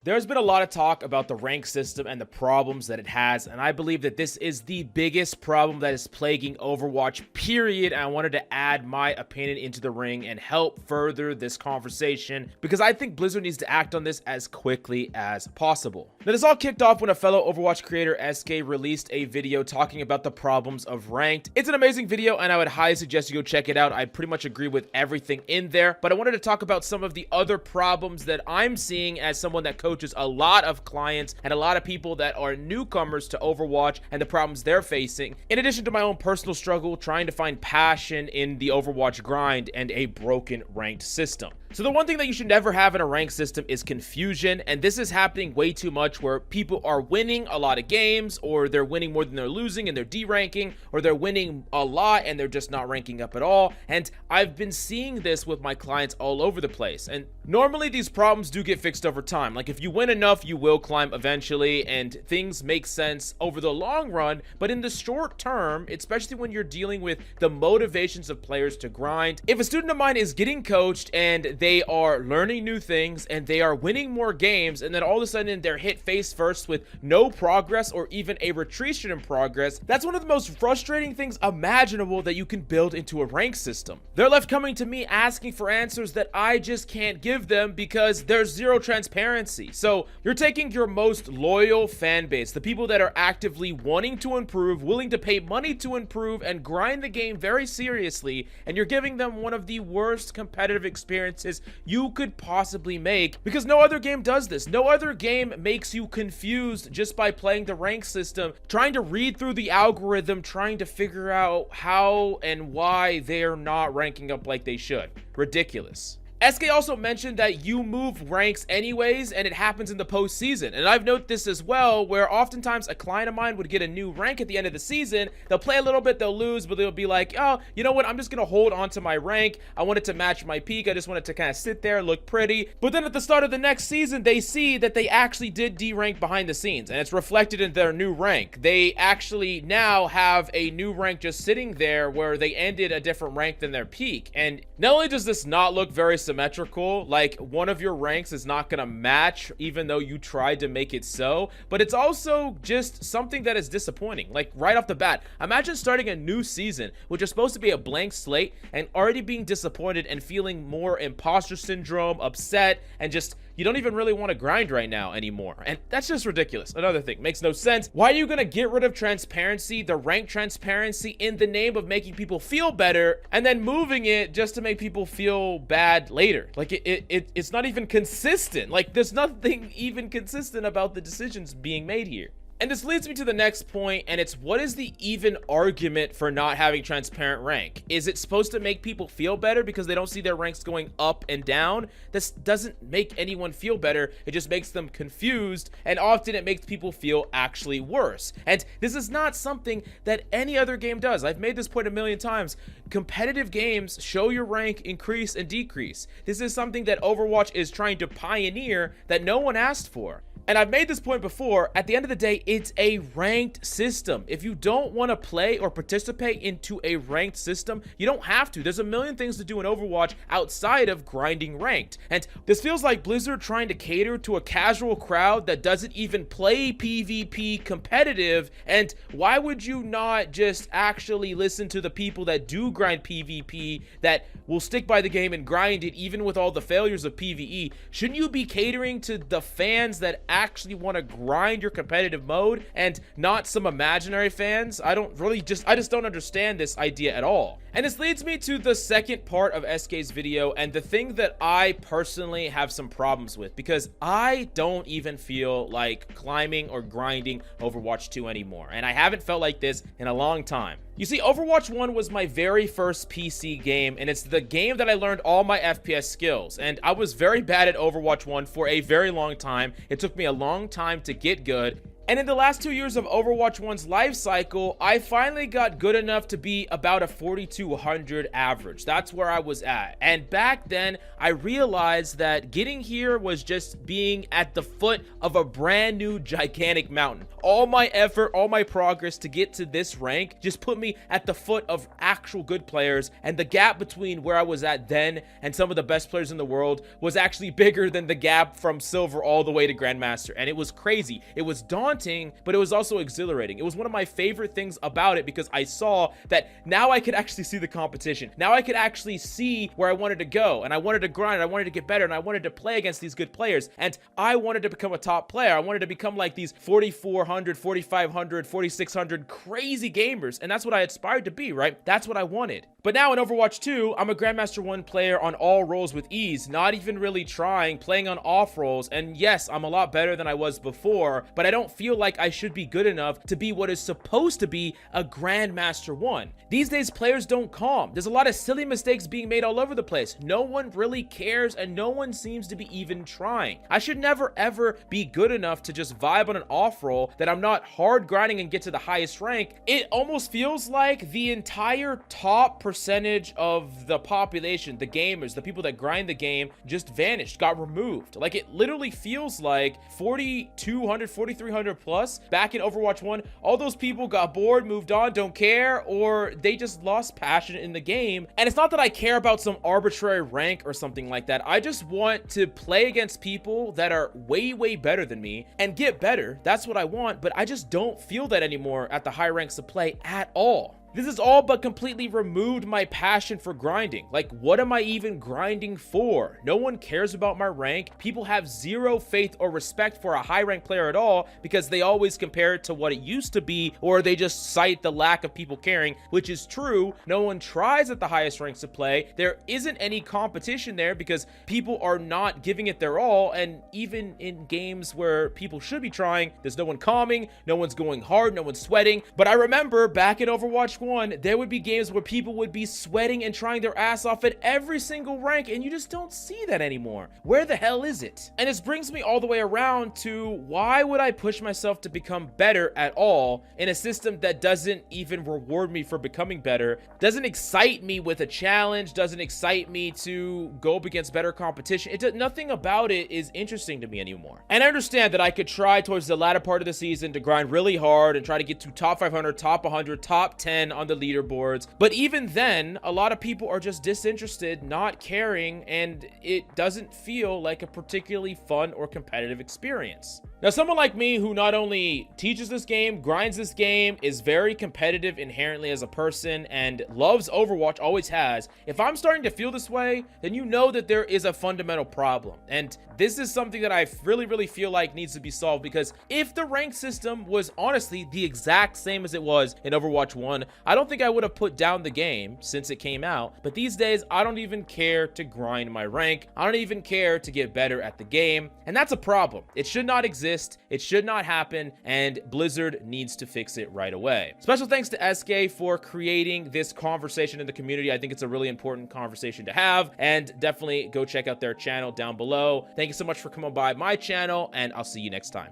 There's been a lot of talk about the rank system and the problems that it has, and I believe that this is the biggest problem that is plaguing Overwatch, period. And I wanted to add my opinion into the ring and help further this conversation because I think Blizzard needs to act on this as quickly as possible. Now, this all kicked off when a fellow Overwatch creator, SK, released a video talking about the problems of ranked. It's an amazing video, and I would highly suggest you go check it out. I pretty much agree with everything in there, but I wanted to talk about some of the other problems that I'm seeing as someone that coaches a lot of clients and a lot of people that are newcomers to Overwatch and the problems they're facing, in addition to my own personal struggle trying to find passion in the Overwatch grind and a broken ranked system. So the one thing that you should never have in a ranked system is confusion, and this is happening way too much where people are winning a lot of games, or they're winning more than they're losing and they're deranking, or they're winning a lot and they're just not ranking up at all. And I've been seeing this with my clients all over the place, and normally these problems do get fixed over time. Like, if you win enough, you will climb eventually, and things make sense over the long run. But in the short term, especially when you're dealing with the motivations of players to grind, if a student of mine is getting coached and they are learning new things and they are winning more games, and then all of a sudden they're hit face first with no progress or even a retreat in progress, that's one of the most frustrating things imaginable that you can build into a rank system. They're left coming to me asking for answers that I just can't give them because there's zero transparency. So you're taking your most loyal fan base, the people that are actively wanting to improve, willing to pay money to improve and grind the game very seriously, and you're giving them one of the worst competitive experiences you could possibly make, because no other game does this. No other game makes you confused just by playing the rank system, trying to read through the algorithm, trying to figure out how and why they're not ranking up like they should. Ridiculous. SK also mentioned that you move ranks anyways, and it happens in the postseason. And I've noted this as well, where oftentimes a client of mine would get a new rank at the end of the season. They'll play a little bit, they'll lose, but they'll be like, oh, you know what? I'm just going to hold on to my rank. I want it to match my peak. I just want it to kind of sit there, look pretty. But then at the start of the next season, they see that they actually did derank behind the scenes, and it's reflected in their new rank. They actually now have a new rank just sitting there where they ended a different rank than their peak. And not only does this not look very symmetrical, like one of your ranks is not gonna match even though you tried to make it so, but it's also just something that is disappointing. Like, right off the bat, imagine starting a new season which is supposed to be a blank slate and already being disappointed and feeling more imposter syndrome, upset, and just you don't even really want to grind right now anymore. And that's just ridiculous. Another thing, makes no sense. Why are you gonna get rid of transparency, the rank transparency, in the name of making people feel better, and then moving it just to make people feel bad later? Like, it's not even consistent. Like, there's nothing even consistent about the decisions being made here. And this leads me to the next point, and it's, what is the even argument for not having transparent rank? Is it supposed to make people feel better because they don't see their ranks going up and down? This doesn't make anyone feel better. It just makes them confused, and often it makes people feel actually worse. And this is not something that any other game does. I've made this point a million times. Competitive games show your rank increase and decrease. This is something that Overwatch is trying to pioneer that no one asked for. And I've made this point before, at the end of the day, it's a ranked system. If you don't want to play or participate into a ranked system, you don't have to. There's a million things to do in Overwatch outside of grinding ranked. And this feels like Blizzard trying to cater to a casual crowd that doesn't even play PvP competitive. And why would you not just actually listen to the people that do grind PvP, that will stick by the game and grind it even with all the failures of PvE? Shouldn't you be catering to the fans that actually want to grind your competitive mode and not some imaginary fans? I just don't understand this idea at all. And this leads me to the second part of SK's video, and the thing that I personally have some problems with, because I don't even feel like climbing or grinding Overwatch 2 anymore, and I haven't felt like this in a long time. You see, Overwatch 1 was my very first PC game, and it's the game that I learned all my FPS skills, and I was very bad at Overwatch 1 for a very long time. It took me a long time to get good. And in the last 2 years of Overwatch 1's life cycle, I finally got good enough to be about a 4200 average. That's where I was at. And back then, I realized that getting here was just being at the foot of a brand new gigantic mountain. All my effort, all my progress to get to this rank just put me at the foot of actual good players, and the gap between where I was at then and some of the best players in the world was actually bigger than the gap from silver all the way to grandmaster. And it was crazy. It was daunting, but it was also exhilarating. It was one of my favorite things about it because I saw that now I could actually see the competition. Now I could actually see where I wanted to go, and I wanted to grind, I wanted to get better, and I wanted to play against these good players, and I wanted to become a top player. I wanted to become like these 4400, 4500, 4600 crazy gamers, and that's what I aspired to be, right? That's what I wanted. But now in Overwatch 2, I'm a Grandmaster 1 player on all roles with ease, not even really trying, playing on off roles, and yes, I'm a lot better than I was before, but I don't feel like I should be good enough to be what is supposed to be a Grandmaster 1. These days, players don't calm. There's a lot of silly mistakes being made all over the place. No one really cares, and no one seems to be even trying. I should never ever be good enough to just vibe on an off role that I'm not hard grinding and get to the highest rank. It almost feels like the entire top percentage of the population, the gamers, the people that grind the game, just vanished, got removed. Like, it literally feels like 4200, 4300 plus back in Overwatch 1, all those people got bored, moved on, don't care, or they just lost passion in the game. And it's not that I care about some arbitrary rank or something like that. I just want to play against people that are way, way better than me and get better. That's what I want, but I just don't feel that anymore at the high ranks of play at all. This has all but completely removed my passion for grinding. Like, what am I even grinding for? No one cares about my rank. People have zero faith or respect for a high rank player at all because they always compare it to what it used to be, or they just cite the lack of people caring, which is true. No one tries at the highest ranks of play. There isn't any competition there because people are not giving it their all, and even in games where people should be trying, there's no one calming, no one's going hard, no one's sweating. But I remember back in Overwatch 1, there would be games where people would be sweating and trying their ass off at every single rank, and you just don't see that anymore. Where the hell is it? And this brings me all the way around to, why would I push myself to become better at all in a system that doesn't even reward me for becoming better, doesn't excite me with a challenge, doesn't excite me to go up against better competition? Nothing about it is interesting to me anymore. And I understand that I could try towards the latter part of the season to grind really hard and try to get to top 500, top 100, top 10 on the leaderboards, but even then, a lot of people are just disinterested, not caring, and it doesn't feel like a particularly fun or competitive experience. Now, someone like me who not only teaches this game, grinds this game, is very competitive inherently as a person, and loves Overwatch, always has, if I'm starting to feel this way, then you know that there is a fundamental problem. And this is something that I really, really feel like needs to be solved, because if the rank system was honestly the exact same as it was in Overwatch 1, I don't think I would have put down the game since it came out. But these days, I don't even care to grind my rank. I don't even care to get better at the game. And that's a problem. It should not exist. It should not happen, and Blizzard needs to fix it right away. Special thanks to SK for creating this conversation in the community. I think it's a really important conversation to have, and definitely go check out their channel down below. Thank you so much for coming by my channel, and I'll see you next time.